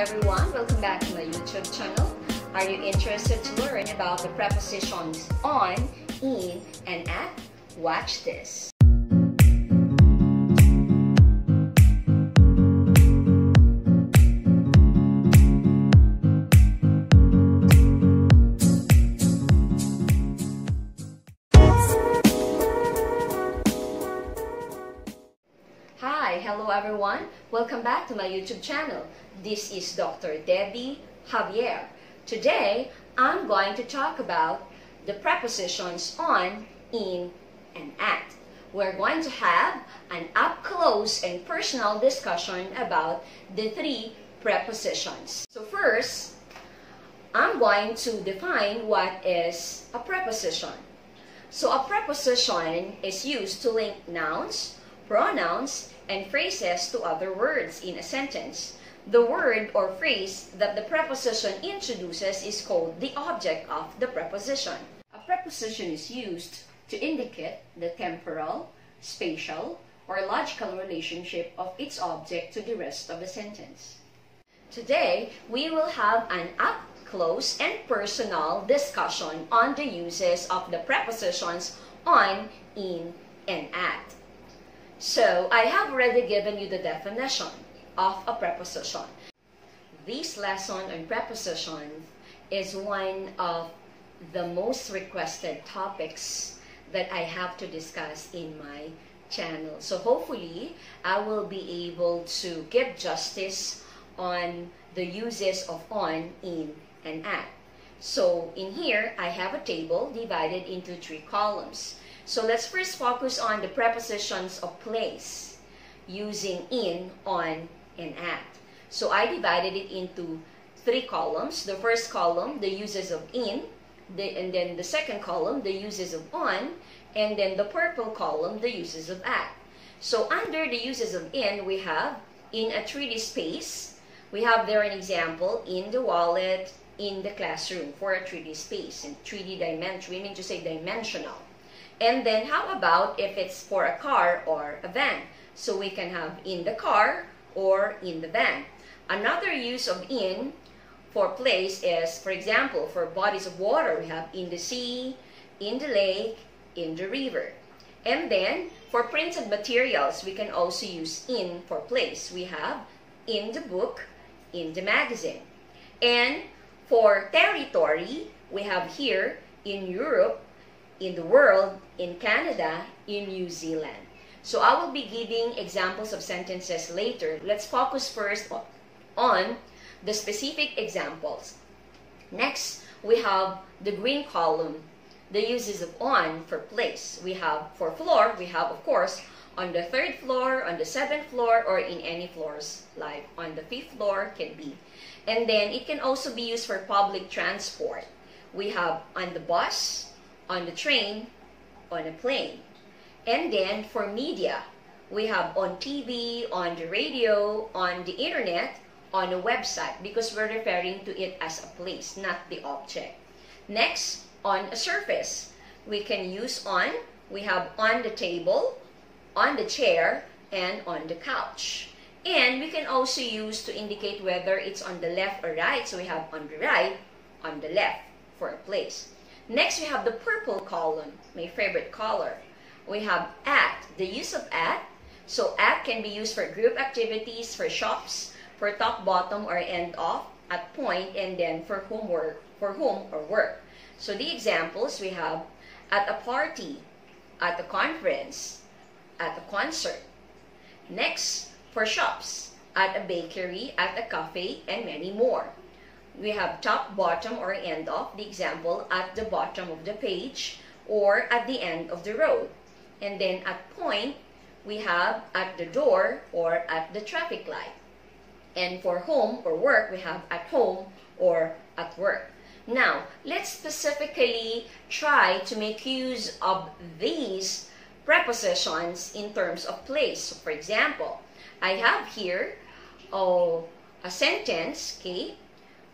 everyone, welcome back to my YouTube channel. Are you interested to learn about the prepositions on, in, and at? Watch this. Hello everyone, welcome back to my YouTube channel. This is Dr. Debbie, Javier. Today, I'm going to talk about the prepositions on, in, and at. We're going to have an up-close and personal discussion about the three prepositions. So first, I'm going to define what is a preposition. So a preposition is used to link nouns, pronouns, and phrases to other words in a sentence. The word or phrase that the preposition introduces is called the object of the preposition. A preposition is used to indicate the temporal, spatial, or logical relationship of its object to the rest of the sentence. Today, we will have an up-close and personal discussion on the uses of the prepositions on, in, and at. So, I have already given you the definition of a preposition. This lesson on prepositions is one of the most requested topics that I have to discuss in my channel. So, hopefully, I will be able to give justice on the uses of on, in, and at. So, in here, I have a table divided into 3 columns. So let's first focus on the prepositions of place using in, on, and at. So I divided it into 3 columns. The first column, the uses of in, and then the second column, the uses of on, and then the purple column, the uses of at. So under the uses of in, we have in a 3D space. We have there an example, in the wallet, in the classroom, for a 3D space. In 3D dimension, we mean to say dimensional. And then how about if it's for a car or a van? So we can have in the car or in the van. Another use of in for place is, for example, for bodies of water, we have in the sea, in the lake, in the river. And then for printed materials, we can also use in for place. We have in the book, in the magazine. And for territory, we have here in Europe, in the world, in Canada, in New Zealand. So I will be giving examples of sentences later. Let's focus first on the specific examples. Next, we have the green column, the uses of on for place. We have for floor, we have of course on the 3rd floor, on the 7th floor, or in any floors, like on the 5th floor can be. And then it can also be used for public transport. We have on the bus, on the train, on a plane. And then for media, we have on TV, on the radio, on the internet, on a website, because we're referring to it as a place, not the object. Next, on a surface, we can use on. We have on the table, on the chair, and on the couch. And we can also use to indicate whether it's on the left or right. So we have on the right, on the left for a place. Next, we have the purple column, my favorite color. We have at, the use of at. So at can be used for group activities, for shops, for top, bottom, or end off, at point, and then for whom or work. So the examples we have at a party, at a conference, at a concert. Next, for shops, at a bakery, at a cafe, and many more. We have top, bottom, or end of, the example, at the bottom of the page or at the end of the road. And then at point, we have at the door or at the traffic light. And for home or work, we have at home or at work. Now, let's specifically try to make use of these prepositions in terms of place. So for example, I have here a sentence, okay?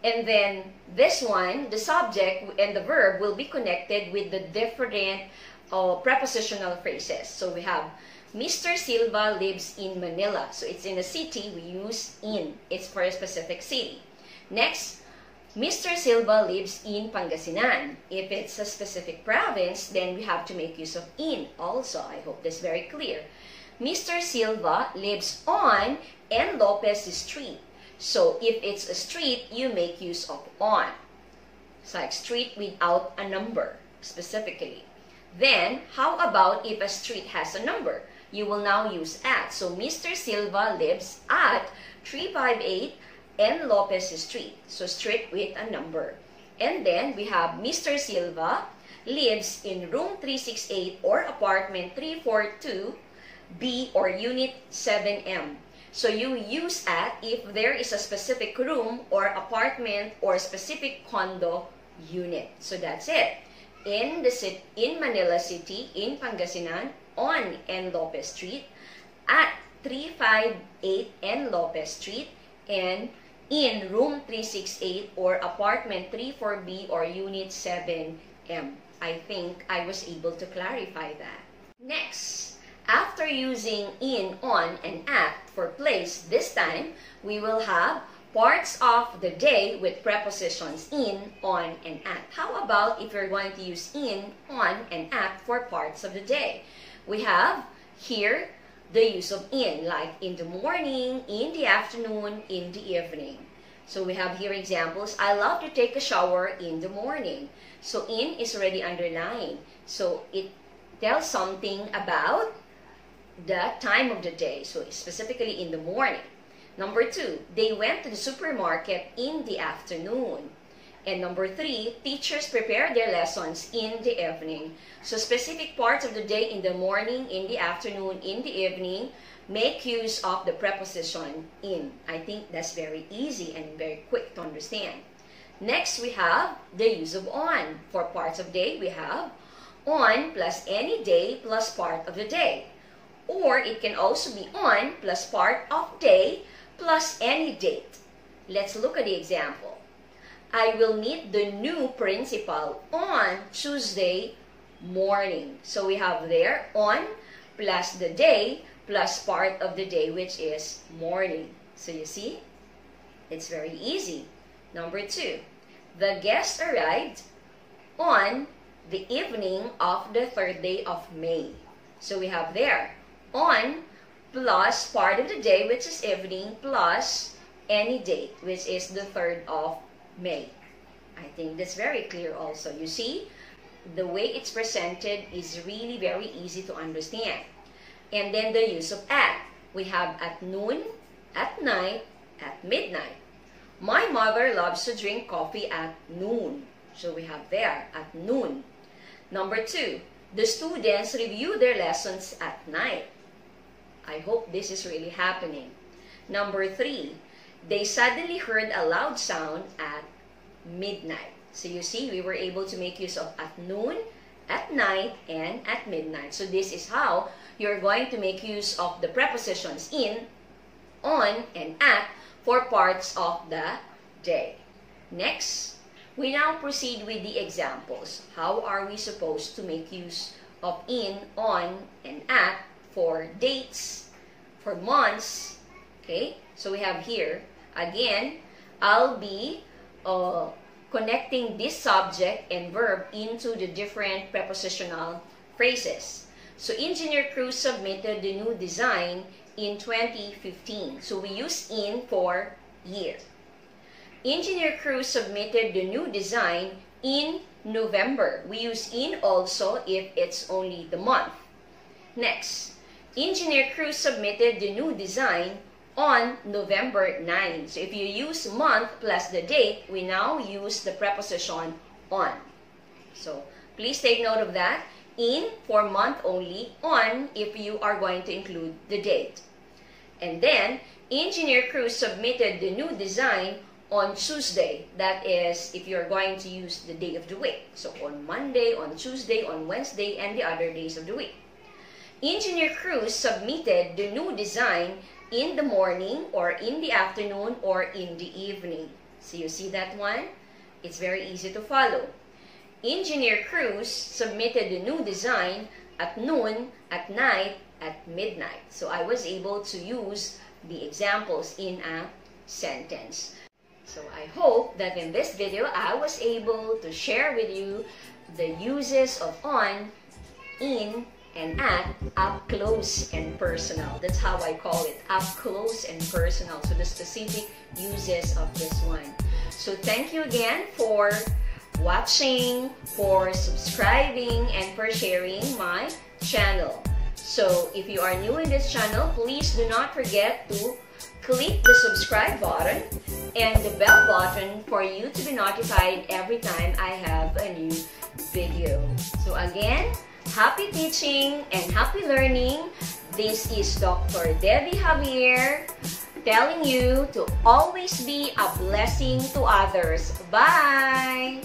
And then this one, the subject and the verb will be connected with the different prepositional phrases. So we have Mr. Silva lives in Manila. So it's in a city, we use in. It's for a specific city. Next, Mr. Silva lives in Pangasinan. If it's a specific province, then we have to make use of in also. I hope this is very clear. Mr. Silva lives on N. Lopez Street. So if it's a street, you make use of on. It's like street without a number, specifically. Then, how about if a street has a number? You will now use at. So Mr. Silva lives at 358 N. Lopez Street. So street with a number. And then we have Mr. Silva lives in room 368 or apartment 342B or unit 7M. So you use at if there is a specific room or apartment or specific condo unit. So that's it. In Manila City, in Pangasinan, on N. Lopez Street, at 358 N. Lopez Street, and in room 368 or apartment 34B or unit 7M. I think I was able to clarify that. Next, after using in, on, and at for place, this time we will have parts of the day with prepositions in, on, and at. How about if you're going to use in, on, and at for parts of the day? We have here the use of in, like in the morning, in the afternoon, in the evening. So we have here examples. I love to take a shower in the morning. So in is already underlined. So it tells something about the time of the day. So specifically in the morning. Number 2, they went to the supermarket in the afternoon. And number 3, teachers prepare their lessons in the evening. So specific parts of the day in the morning, in the afternoon, in the evening, make use of the preposition in. I think that's very easy and very quick to understand. Next, we have the use of on. For parts of day, we have on plus any day plus part of the day. Or it can also be on plus part of day plus any date. Let's look at the example. I will meet the new principal on Tuesday morning. So we have there on plus the day plus part of the day, which is morning. So you see, it's very easy. Number 2, the guest arrived on the evening of the 3rd day of May. So we have there on plus part of the day, which is evening, plus any date, which is the 3rd of May. I think that's very clear also. You see, the way it's presented is really very easy to understand. And then the use of at. We have at noon, at night, at midnight. My mother loves to drink coffee at noon. So we have there, at noon. Number 2, the students review their lessons at night. I hope this is really happening. Number 3, they suddenly heard a loud sound at midnight. So you see, we were able to make use of at noon, at night, and at midnight. So this is how you're going to make use of the prepositions in, on, and at for parts of the day. Next, we now proceed with the examples. How are we supposed to make use of in, on, and at for dates, for months? Okay, so we have here, again, I'll be connecting this subject and verb into the different prepositional phrases. So Engineer Cruz submitted the new design in 2015. So we use in for year. Engineer Cruz submitted the new design in November. We use in also if it's only the month. Next, Engineer Cruz submitted the new design on November 9. So if you use month plus the date, we now use the preposition on. So please take note of that. In for month only, on if you are going to include the date. And then, Engineer Cruz submitted the new design on Tuesday. That is, if you're going to use the day of the week. So on Monday, on Tuesday, on Wednesday, and the other days of the week. Engineer Cruz submitted the new design in the morning, or in the afternoon, or in the evening. So you see that one? It's very easy to follow. Engineer Cruz submitted the new design at noon, at night, at midnight. So I was able to use the examples in a sentence. So I hope that in this video I was able to share with you the uses of on, in, and at up close and personal. That's how I call it, up close and personal. So the specific uses of this one. So thank you again for watching, for subscribing, and for sharing my channel. So if you are new in this channel, please do not forget to click the subscribe button and the bell button for you to be notified every time I have a new video. So again, happy teaching and happy learning. This is Dr. Debbie Javier telling you to always be a blessing to others. Bye!